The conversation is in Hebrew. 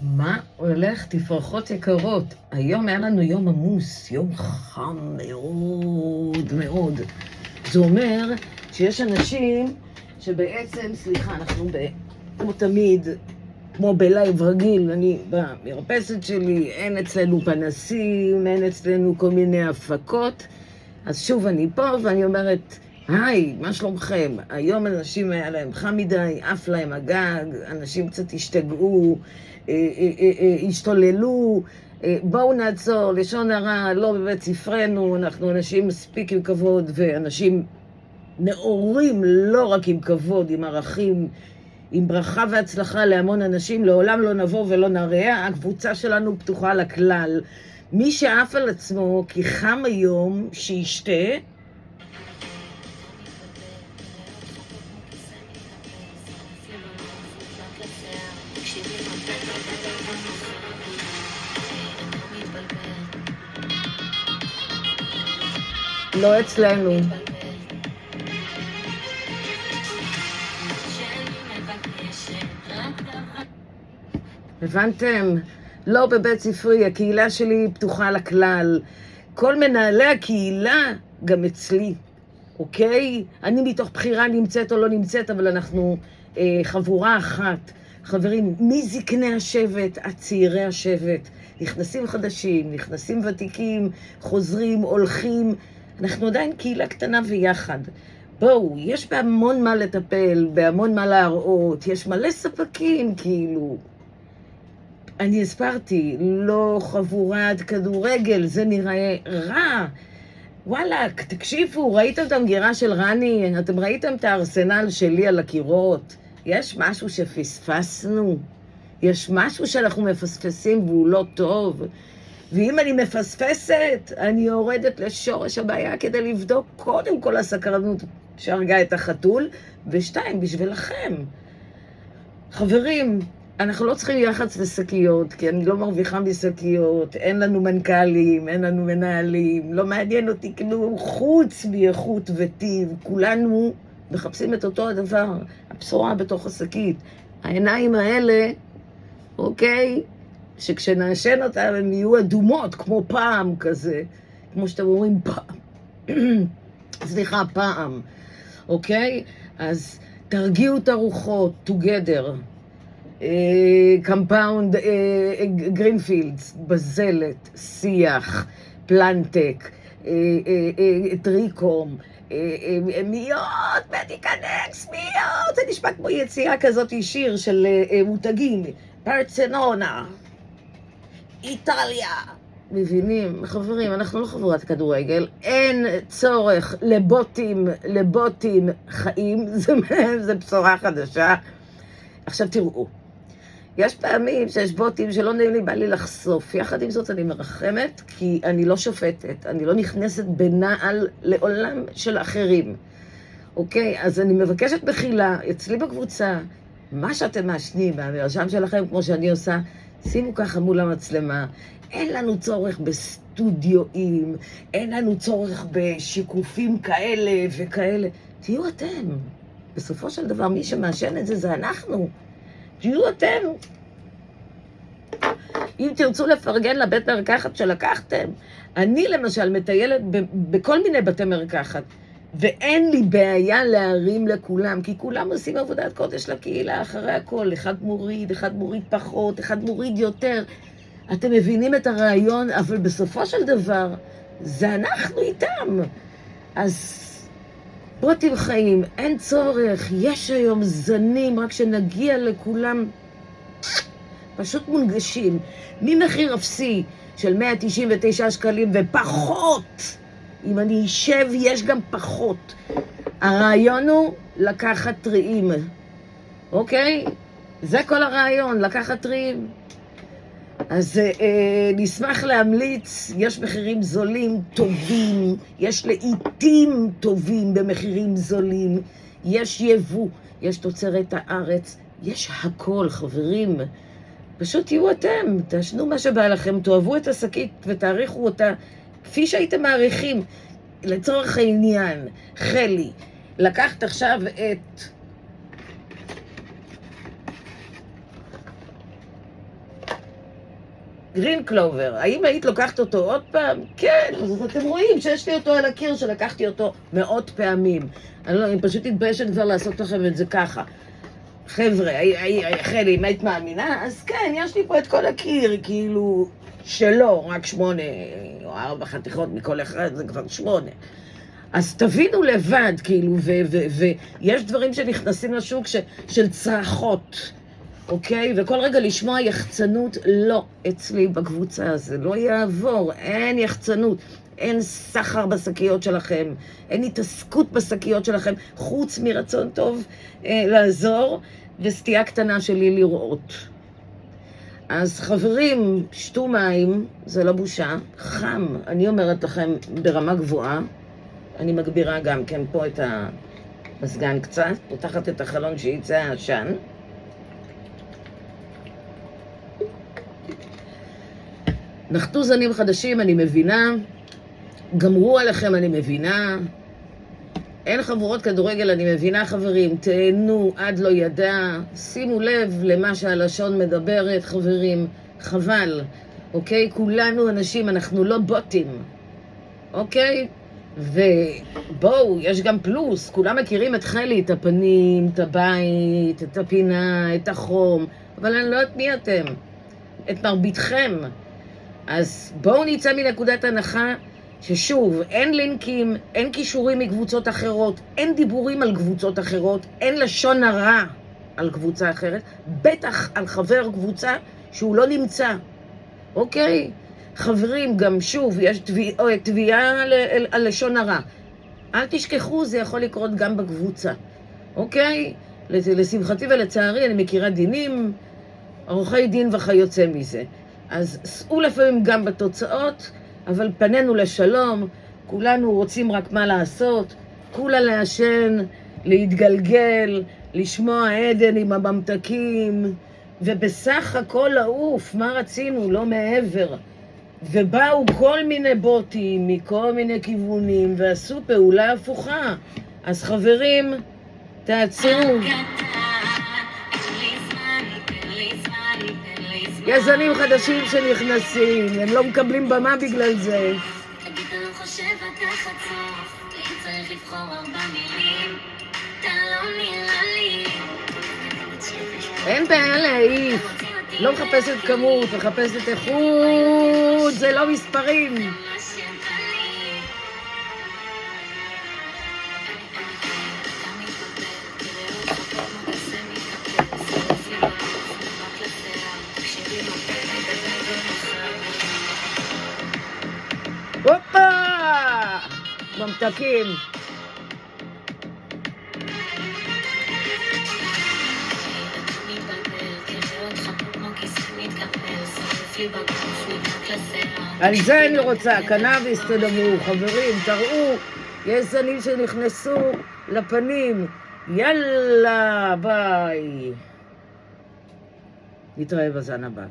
מה הולך? תפרחות יקרות. היום היה לנו יום עמוס, יום חם מאוד מאוד. זה אומר שיש אנשים שבעצם, סליחה, אנחנו כמו תמיד, כמו בלייב רגיל, אני במרפסת שלי, אין אצלנו פנסים, אין אצלנו כל מיני הפקות. אז שוב אני פה ואני אומרת, היי, מה שלומכם? היום אנשים היה להם חם מדי, עף להם הגג, אנשים קצת השתגעו, השתוללו, בואו נעצור, לשון הרע, לא בבית ספרנו, אנחנו אנשים מספיק עם כבוד ואנשים נאורים לא רק עם כבוד, עם ערכים, עם ברכה והצלחה להמון אנשים, לעולם לא נבוא ולא נראה, הקבוצה שלנו פתוחה לכלל. מי שעף על עצמו כי חם היום, שישתה, לא אצלנו. הבנתם? לא בבית ספרי, הקהילה שלי פתוחה לכלל. כל מנהלי הקהילה גם אצלי, אוקיי? אני מתוך בחירה נמצאת או לא נמצאת, אבל אנחנו חבורה אחת. חברים, מזקני השבט עד צעירי השבט, נכנסים חדשים, נכנסים ותיקים, חוזרים, הולכים, אנחנו עדיין קהילה קטנה ויחד. בואו, יש בהמון מה לטפל, בהמון מה להראות, יש מלא ספקים כאילו. אני הסברתי, לא חבורת כדורגל, זה נראה רע. וואלק, תקשיבו, ראיתם את המגירה של רני? אתם ראיתם את הארסנל שלי על הקירות? יש משהו שפספסנו? יש משהו שאנחנו מפספסים והוא לא טוב? ואם אני מפספסת, אני יורדת לשורש הבעיה כדי לבדוק קודם כל הסקרנות שהרגה את החתול, ושתיים, בשבילכם. חברים, אנחנו לא צריכים יח"צ לשקיות, כי אני לא מרוויחה משקיות, אין לנו מנכ"לים, אין לנו מנהלים, לא מעניין אותי כלום, חוץ מאיכות וטיב, כולנו מחפשים את אותו הדבר, הבשורה בתוך השקית. העיניים האלה, אוקיי, שכשנעשן אותם הן יהיו אדומות, כמו פעם כזה, כמו שאתם אומרים פעם, סליחה, פעם, אוקיי? אז תרגיעו את הרוחות, together. קמפאונד, גרינפילדס, בזלת, שיח, פלנטק, טריקום, מיות, מדיקנקס, מיות, זה נשמע כמו יציאה כזאת שיר של מותגים, ברצלונה, איטליה. מבינים? חברים, אנחנו לא חבורת כדורגל, אין צורך לבוטים חיים, זה בשורה חדשה. עכשיו תראו, יש פעמים שיש בוטים שלא נעים לי, בא לי לחשוף. יחד עם זאת אני מרחמת, כי אני לא שופטת, אני לא נכנסת בנעל לעולם של אחרים. אוקיי? אז אני מבקשת בחילה, אצלי בקבוצה, מה שאתם מעשנים מהמרשם שלכם, כמו שאני עושה, שימו ככה מול המצלמה. אין לנו צורך בסטודיואים, אין לנו צורך בשיקופים כאלה וכאלה. תהיו אתם. בסופו של דבר, מי שמעשן את זה, זה אנחנו. תהיו אתם. אם תרצו לפרגן לבית מרקחת שלקחתם, אני למשל מטיילת בכל מיני בתי מרקחת, ואין לי בעיה להרים לכולם, כי כולם עושים עבודת קודש לקהילה אחרי הכל, אחד מוריד פחות, אחד מוריד יותר. אתם מבינים את הרעיון, אבל בסופו של דבר, זה אנחנו איתם. אז בוטים חיים, אין צורך, יש היום זנים, רק שנגיע לכולם פשוט מונגשים. ממחיר אפסי של 199 שקלים ופחות, אם אני אשב יש גם פחות. הרעיון הוא לקחת טריים, אוקיי? זה כל הרעיון, לקחת טריים. אז נשמח להמליץ, יש מחירים זולים טובים, יש לעיתים טובים במחירים זולים, יש יבוא, יש תוצרת הארץ, יש הכל חברים. פשוט תהיו אתם, תעשנו מה שבא לכם, תאהבו את השקית ותעריכו אותה כפי שהייתם מעריכים. לצורך העניין, חלי, לקחת עכשיו את גרין קלובר, האם היית לוקחת אותו עוד פעם? כן, אז אתם רואים שיש לי אותו על הקיר שלקחתי אותו מאות פעמים. אני פשוט מתביישת כבר לעשות לכם את זה ככה. חבר'ה, חלי, אם היית מאמינה, אז כן, יש לי פה את כל הקיר, כאילו, שלא, רק 8 או 4 חתיכות מכל אחד, זה כבר 8. אז תבינו לבד, כאילו, ויש דברים שנכנסים לשוק של צרחות, אוקיי? וכל רגע לשמוע יחצנות, לא, אצלי בקבוצה הזה, לא יעבור, אין יחצנות. אין סחר בשקיות שלכם, אין התעסקות בשקיות שלכם, חוץ מרצון טוב לעזור, וסטייה קטנה שלי לראות. אז חברים, שתו מים, זה לא בושה, חם, אני אומרת לכם ברמה גבוהה, אני מגבירה גם כן פה את המזגן קצת, פותחת את החלון שיצא העשן. נחתו זנים חדשים, אני מבינה, גמרו עליכם, אני מבינה. אין חבורות כדורגל, אני מבינה חברים. תהנו עד לא ידע. שימו לב למה שהלשון מדברת, חברים. חבל. אוקיי? כולנו אנשים, אנחנו לא בוטים. אוקיי? ובואו, יש גם פלוס. כולם מכירים את חלי, את הפנים, את הבית, את הפינה, את החום. אבל אני לא יודעת מי אתם. את מרביתכם. אז בואו נצא מנקודת הנחה ששוב, אין לינקים, אין קישורים מקבוצות אחרות, אין דיבורים על קבוצות אחרות, אין לשון הרע על קבוצה אחרת, בטח על חבר קבוצה שהוא לא נמצא. אוקיי? חברים, גם שוב, יש תביעה על לשון הרע. אל תשכחו, זה יכול לקרות גם בקבוצה. אוקיי? לשמחתי ולצערי, אני מכירה דינים, עורכי דין וכיוצא מזה. אז סעו לפעמים גם בתוצאות, אבל פנינו לשלום, כולנו רוצים רק מה לעשות, כולה לעשן, להתגלגל, לשמוע עדן עם הממתקים, ובסך הכל לעוף, מה רצינו, לא מעבר. ובאו כל מיני בוטים מכל מיני כיוונים, ועשו פעולה הפוכה. אז חברים, תעצרו. יש זנים חדשים שנכנסים, הם לא מקבלים במה בגלל זה. תגיד, אתה לא חושב, אתה חצוף, אם צריך לבחור 4 מילים, אתה לא נראה לי. אין בעיה להעיף, לא מחפשת כמות, מחפשת איכות, זה לא מספרים. הופה! ממתקים. על זה אני רוצה, קנאביס תדברו, חברים, תראו, יש זנים שנכנסו לפנים. יאללה, ביי. נתראה בזן הבא.